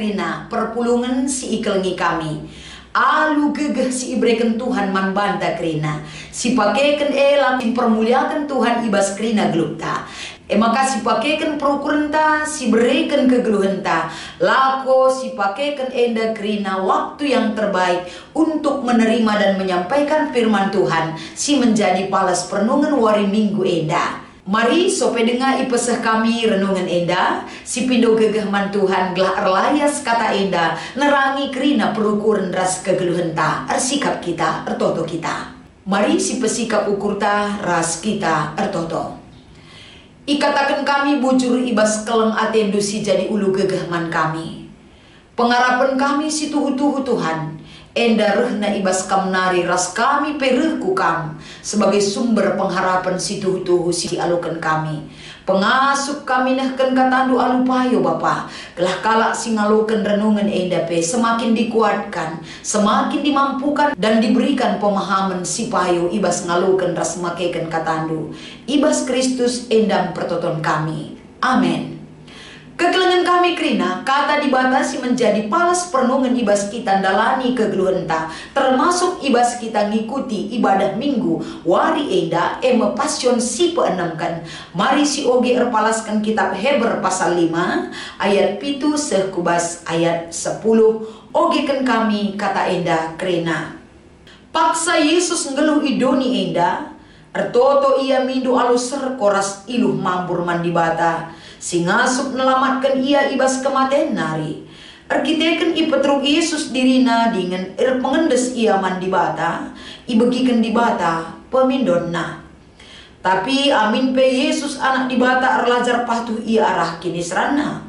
kerina perpulungan si ikelengi kami. Alu gegeh si ibreken Tuhan man banta kerina. Si pakeken elang permuliakan Tuhan ibas kerina gelupta. Maka si pakeken perukurenta, si berikan kegeluhenta. Lako si pakeken enda kerina waktu yang terbaik untuk menerima dan menyampaikan firman Tuhan. Si menjadi palas perenungan wari minggu enda. Mari sope denga ipeseh kami renungan enda. Si pindo gegeh man Tuhan gelah erlayas kata enda. Nerangi kerina perukuran ras kegeluhenta. Ersikap kita, ertoto kita. Mari si pesikap ukurta ras kita ertoto. Ikatakan kami bujur ibas keleng atendu si jadi ulu gegeh man kami. Pengharapan kami si tuhu-tuhu Tuhan. Enda rehna ibas kamnari ras kami perehku kam. Sebagai sumber pengharapan si tuhu-tuhu si alukan kami. Pengasup kami nehken katandu alupayo Bapa. Gelah kalak si ngalukan renungan enda pe semakin dikuatkan, semakin dimampukan dan diberikan pemahaman si payo ibas ngalukan ras makeken katandu. Ibas Kristus endam pertoton kami. Amin. Kekelengan kami kerina kata dibatasi menjadi palas perenungan ibas kita dalani kegeluhenta, termasuk ibas kita ngikuti ibadah minggu wari enda pasion si peenamkan. Mari si oge erpalaskan kitab Hebrew pasal 5 ayat pitu sekubas ayat 10. Ogekan kami kata enda kerina. Paksa Yesus ngeluh idoni enda, ertoto ia mindu aluser koras iluh mambur mandibata. Singasup nelamatkan ia ibas kematian nari. Erkiteken ipetruk Yesus dirina dengan pengendes ia mandibata. Ibegikan dibata pemindonna. Tapi amin pe Yesus anak dibata erlajar patuh ia arah kini serana.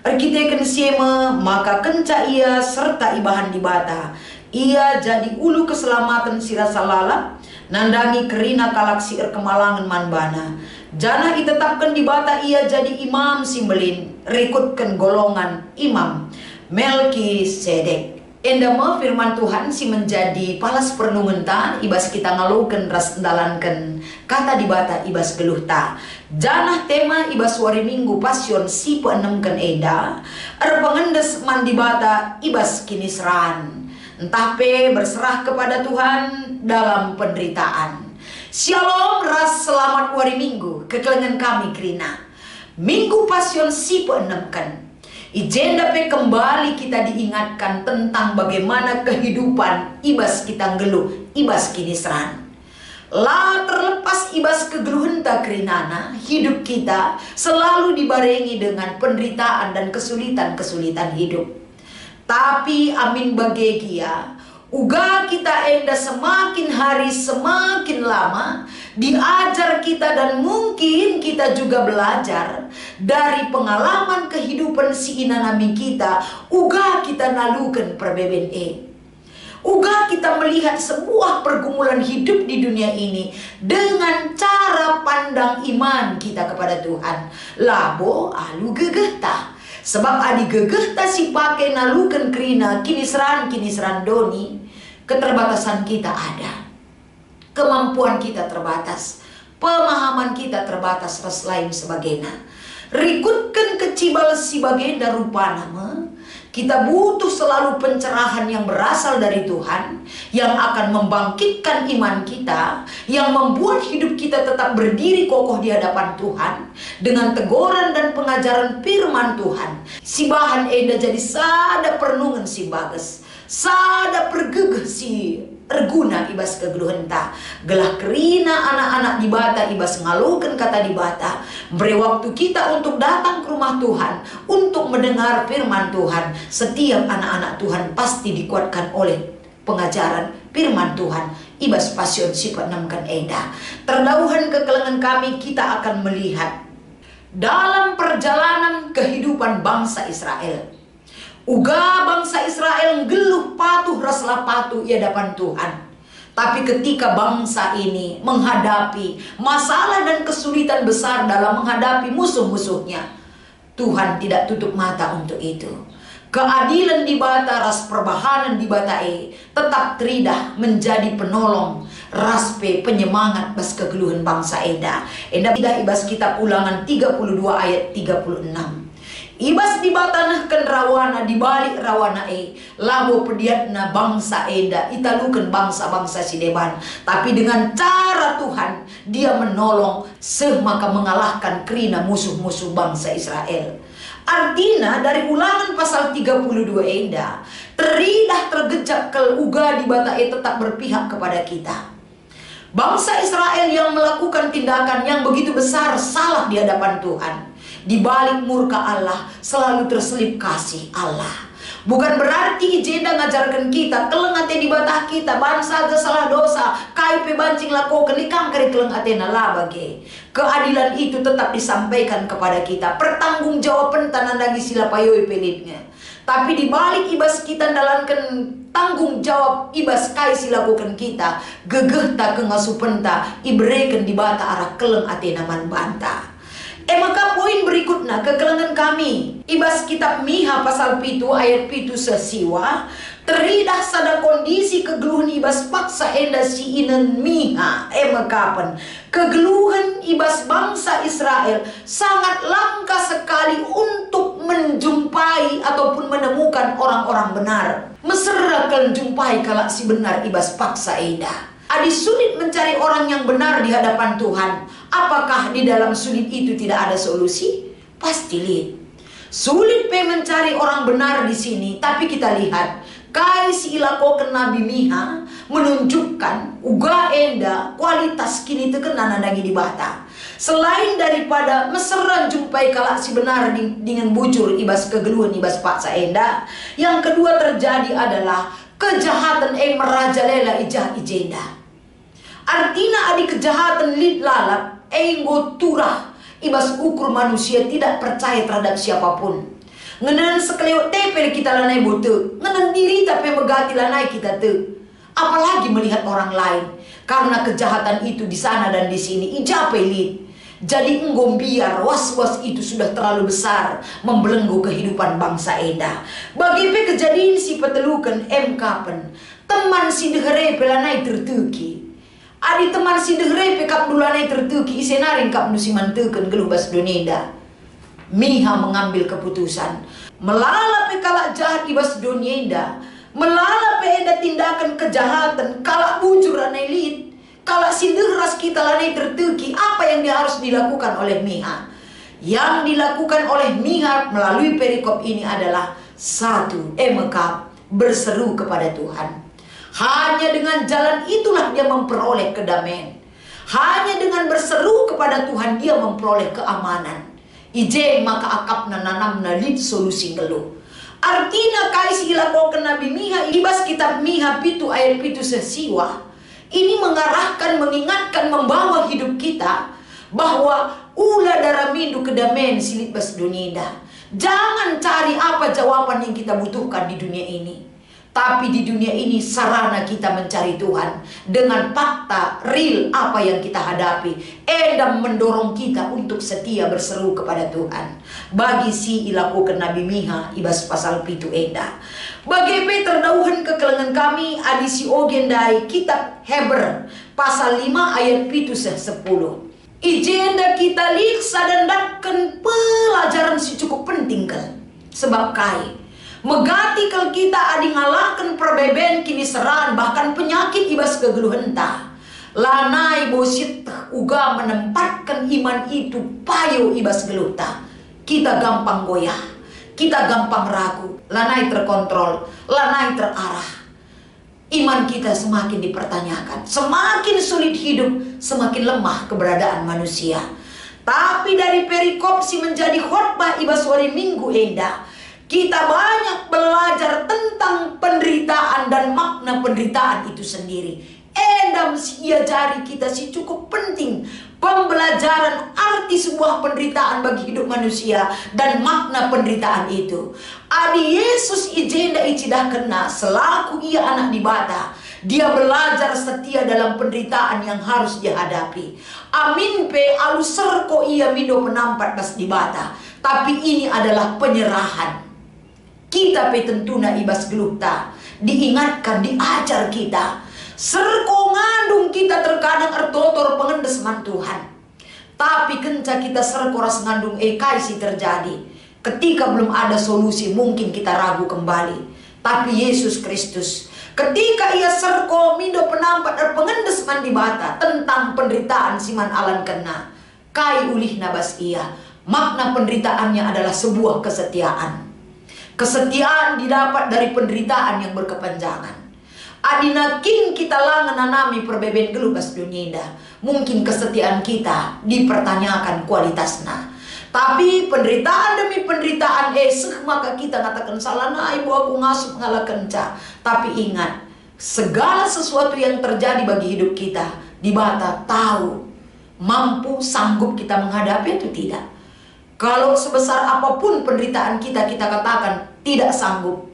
Erkiteken siema maka kenca ia serta ibahan dibata. Ia jadi ulu keselamatan sirasa lalap. Nandangi kerina kalak si kemalangan manbana. Jana ditetapkan di bata ia jadi imam simbelin. Rekutkan golongan imam Melkisedek. Endama firman Tuhan si menjadi palas perenungan ta. Ibas kita ngalukan ras endalankan kata di bata ibas geluhta. Janah tema ibas wari minggu pasion si peenemkan enda. Erpengendes mandi bata ibas kinisran. Entah pe berserah kepada Tuhan dalam penderitaan. Shalom ras selamat wari minggu. Kekelengan kami kerina minggu pasion si peenemkan. Ijenda pe kembali kita diingatkan tentang bagaimana kehidupan ibas kita ngeluh, ibas kinisran. Lah terlepas ibas kegeluhenta kerinana, hidup kita selalu dibarengi dengan penderitaan dan kesulitan-kesulitan hidup. Tapi amin bagegia, uga kita enda semakin hari semakin lama diajar kita dan mungkin kita juga belajar dari pengalaman kehidupan si inanami kita. Uga kita nalukan perbeben uga kita melihat sebuah pergumulan hidup di dunia ini dengan cara pandang iman kita kepada Tuhan. Labo alu gegeta. Sebab adi gegeh ta si pake nalukan kerina kinisran doni. Keterbatasan kita ada. Kemampuan kita terbatas. Pemahaman kita terbatas ras lain sebagainya. Rikutkan kecibal si bagenda rupa nama. Kita butuh selalu pencerahan yang berasal dari Tuhan, yang akan membangkitkan iman kita, yang membuat hidup kita tetap berdiri kokoh di hadapan Tuhan, dengan teguran dan pengajaran firman Tuhan. Si bahan eda jadi sada perenungan si bagas, sada pergegeh si erguna ibas kegeluhenta. Gelah kerina anak-anak dibata ibas ngalukan kata dibata. Beri waktu kita untuk datang ke rumah Tuhan, untuk mendengar firman Tuhan. Setiap anak-anak Tuhan pasti dikuatkan oleh pengajaran firman Tuhan. Ibas pasion sifat namkan eda. Terdauhan kekelengan kami kita akan melihat dalam perjalanan kehidupan bangsa Israel. Uga bangsa Israel geluh patuh raslah patuh di hadapan Tuhan. Tapi ketika bangsa ini menghadapi masalah dan kesulitan besar dalam menghadapi musuh-musuhnya, Tuhan tidak tutup mata untuk itu. Keadilan di bata ras perbahanan di batai tetap teridah menjadi penolong raspe penyemangat bas kegeluhan bangsa eda. Eda tidak ibas kitab Ulangan 32 ayat 36. Ibas di batanahkan rawana di balik rawana labo pediatna bangsa enda italukan bangsa-bangsa sideban. Tapi dengan cara Tuhan dia menolong semaka mengalahkan kerina musuh-musuh bangsa Israel. Artinya dari Ulangan pasal 32 enda teridah tergejak uga di bata tetap berpihak kepada kita. Bangsa Israel yang melakukan tindakan yang begitu besar salah di hadapan Tuhan. Di balik murka Allah selalu terselip kasih Allah. Bukan berarti ijenda ngajarkan kita kelengate di batah kita bangsa ke salah dosa kai pebancing lakokan ikang kari kelengate nalabage. Keadilan itu tetap disampaikan kepada kita. Pertanggungjawaban tanandagi sila payoi pelitnya. Tapi di balik ibas kita dalankan tanggung jawab ibas kai silakukan kita gegeh ta kengasupenta ibreken di bata arah keleng atena man banta. Maka poin berikutnya kekelengan kami ibas kitab Miha pasal 7 ayat 7 sesiwa teridah sada kondisi kegeluhan ibas paksa enda si inen Miha makapan kegeluhan ibas bangsa Israel sangat langka sekali untuk menjumpai ataupun menemukan orang-orang benar. Mesra kalian jumpai kalak si benar ibas paksa enda. Adi sulit mencari orang yang benar di hadapan Tuhan. Apakah di dalam sulit itu tidak ada solusi? Pasti lihat. Sulit mencari orang benar di sini, tapi kita lihat kai si ilakokan Nabi Miha menunjukkan uga enda kualitas kini tekena nandangi di bata. Selain daripada mesra jumpai kalak si benar dengan bujur ibas kegeluhan ibas paksa enda, yang kedua terjadi adalah kejahatan merajalela ijah ijenda. Artinya adi kejahatan lid lalap enggo turah ibas ukur manusia tidak percaya terhadap siapapun. Ngenan sekelewat tepel kita lanai bote, ngenan diri tapi megati lanai kita te. Apalagi melihat orang lain, karena kejahatan itu di sana dan di sini ijape lid. Jadi enggom biar was-was itu sudah terlalu besar membelenggu kehidupan bangsa enda. Bagi kejadian si petelukan kapen teman si degere pelanai tertuki. Adi teman si degre pekap dulanai tertuki isenaring kap nusi mantukan gelubas donenda. Miha mengambil keputusan melala pekalak jahat ibas donenda, melala enda tindakan kejahatan kalak bujur anai lid, kalak si degras kita lanai tertuki. Apa yang harus dilakukan oleh Miha? Yang dilakukan oleh Miha melalui perikop ini adalah satu, mekap berseru kepada Tuhan. Hanya dengan jalan itulah dia memperoleh kedamaian. Hanya dengan berseru kepada Tuhan dia memperoleh keamanan. Ije maka akap nanam nalit solusi ngeluh. Artinya kais ilakokan Nabi Miha ibas kitab Miha 7 ayat 7 sesiwa. Ini mengarahkan, mengingatkan, membawa hidup kita bahwa ulah darah mindu kedamaian silit bas dunia. Jangan cari apa jawaban yang kita butuhkan di dunia ini. Tapi di dunia ini sarana kita mencari Tuhan dengan fakta real apa yang kita hadapi. Enda mendorong kita untuk setia berseru kepada Tuhan. Bagi si ilakukan Nabi Miha ibas pasal 7 enda. Bagi terdauhan kekelengan kami adi si ogendai kitab Heber pasal 5 ayat 7 10. Ijenda kita liksa dan dakkan pelajaran si cukup penting kan. Sebab kai megati kalau kita adi ngalahkan perbeben kini seran bahkan penyakit ibas kegeluhan ta. Lanai bosit uga menempatkan iman itu payo ibas geluh ta. Kita gampang goyah, kita gampang ragu, lanai terkontrol, lanai terarah. Iman kita semakin dipertanyakan, semakin sulit hidup, semakin lemah keberadaan manusia. Tapi dari perikop si menjadi khotbah ibas hari Minggu enda, kita banyak belajar tentang penderitaan dan makna penderitaan itu sendiri. Endam si ia jari kita si cukup penting pembelajaran arti sebuah penderitaan bagi hidup manusia dan makna penderitaan itu. Adi Yesus ijenda icidah kena selaku ia anak di bata. Dia belajar setia dalam penderitaan yang harus dia hadapi. Amin pe aluserko ia mido penampat bas di bata. Tapi ini adalah penyerahan. Kita petentuna ibas gelukta diingatkan, diajar kita. Serko ngandung kita terkadang ertotor pengendes man Tuhan. Tapi kenca kita serko ras ngandung kaisi terjadi. Ketika belum ada solusi, mungkin kita ragu kembali. Tapi Yesus Kristus, ketika ia serko mindo penampat dan pengendes man di bata tentang penderitaan siman alan kena, kai ulih nabas ia, makna penderitaannya adalah sebuah kesetiaan. Kesetiaan didapat dari penderitaan yang berkepanjangan. Adina king kita langan nanami perbeben gelubas dunia. Mungkin kesetiaan kita dipertanyakan kualitasnya. Tapi penderitaan demi penderitaan maka kita katakan salah na ibu aku ngasup ngalah kenca. Tapi ingat, segala sesuatu yang terjadi bagi hidup kita di bata tahu mampu sanggup kita menghadapi itu tidak. Kalau sebesar apapun penderitaan kita, kita katakan tidak sanggup.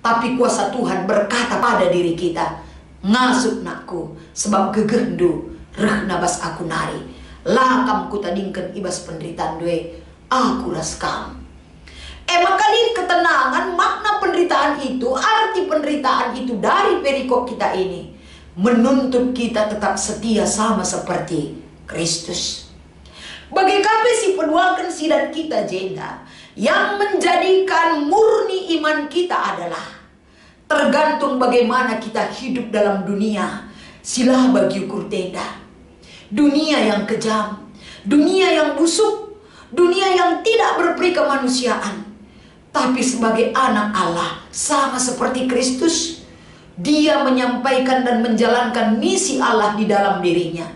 Tapi kuasa Tuhan berkata pada diri kita, ngasup nakku sebab gegendu reh nabas aku nari. Lakam ku tadingkan ibas penderitaan due, aku raskam. Maka ketenangan, makna penderitaan itu, arti penderitaan itu dari perikop kita ini menuntut kita tetap setia sama seperti Kristus. Bagi si peduakan sidat kita jenda, yang menjadikan murni iman kita adalah tergantung bagaimana kita hidup dalam dunia silah bagi ukur tenda. Dunia yang kejam, dunia yang busuk, dunia yang tidak berperi kemanusiaan. Tapi sebagai anak Allah, sama seperti Kristus, dia menyampaikan dan menjalankan misi Allah di dalam dirinya.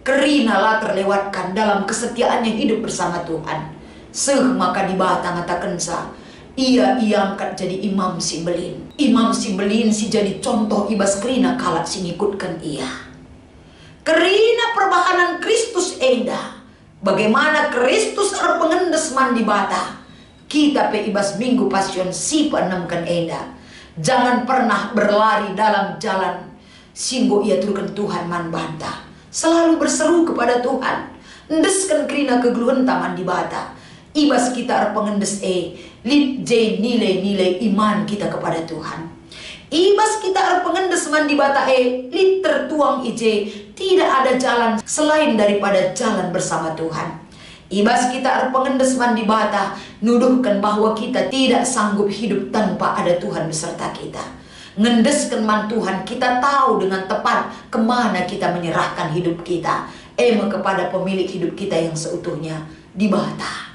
Kerinalah terlewatkan dalam kesetiaannya hidup bersama Tuhan. Maka di batang ngatakan ia angkat jadi imam si belin. Imam si belin si jadi contoh ibas kerina kalak si ngikutkan ia. Kerina perbahanan Kristus enda, bagaimana Kristus pengendes man di bata, kita pe ibas minggu pasion si penamkan enda. Jangan pernah berlari dalam jalan singgo ia turunkan Tuhan man bantah. Selalu berseru kepada Tuhan, endeskan kerina kegeluhan taman di bata. Ibas kita pengendes lip j nilai-nilai iman kita kepada Tuhan. Ibas kita pengendes man di bata lip tertuang ij, tidak ada jalan selain daripada jalan bersama Tuhan. Ibas kita pengendes man di bata nuduhkan bahwa kita tidak sanggup hidup tanpa ada Tuhan beserta kita. Ngendeskan man Tuhan, kita tahu dengan tepat kemana kita menyerahkan hidup kita. Kepada pemilik hidup kita yang seutuhnya di bata.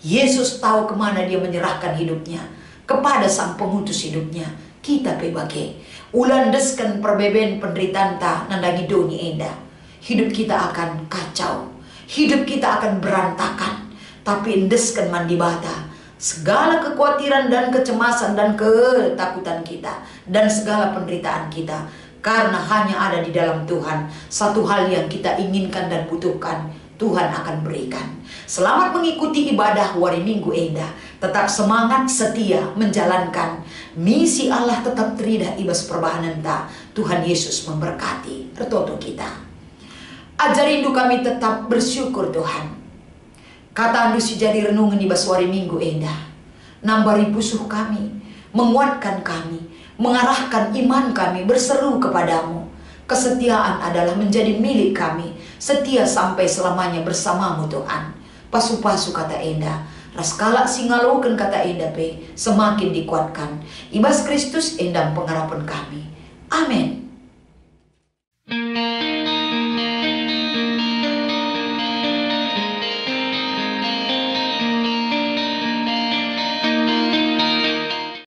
Yesus tahu kemana dia menyerahkan hidupnya, kepada sang pemutus hidupnya. Kita pebage ulandeskan perbeben penderitaan ta nandangi doni enda. Hidup kita akan kacau, hidup kita akan berantakan. Tapi endeskan mandi bata segala kekhawatiran dan kecemasan dan ketakutan kita dan segala penderitaan kita, karena hanya ada di dalam Tuhan satu hal yang kita inginkan dan butuhkan, Tuhan akan berikan. Selamat mengikuti ibadah hari Minggu enda. Tetap semangat setia menjalankan misi Allah, tetap teridah ibas perbahanan ta. Tuhan Yesus memberkati retoto kita. Ajarindu kami tetap bersyukur Tuhan. Kata andu si jadi renungan ibas hari Minggu enda. Nambari pusuh kami, menguatkan kami, mengarahkan iman kami berseru kepadamu. Kesetiaan adalah menjadi milik kami, setia sampai selamanya bersamamu Tuhan. Pasu-pasu kata enda, raskala singalokan kata enda pe, semakin dikuatkan. Ibas Kristus endam pengharapan kami. Amin.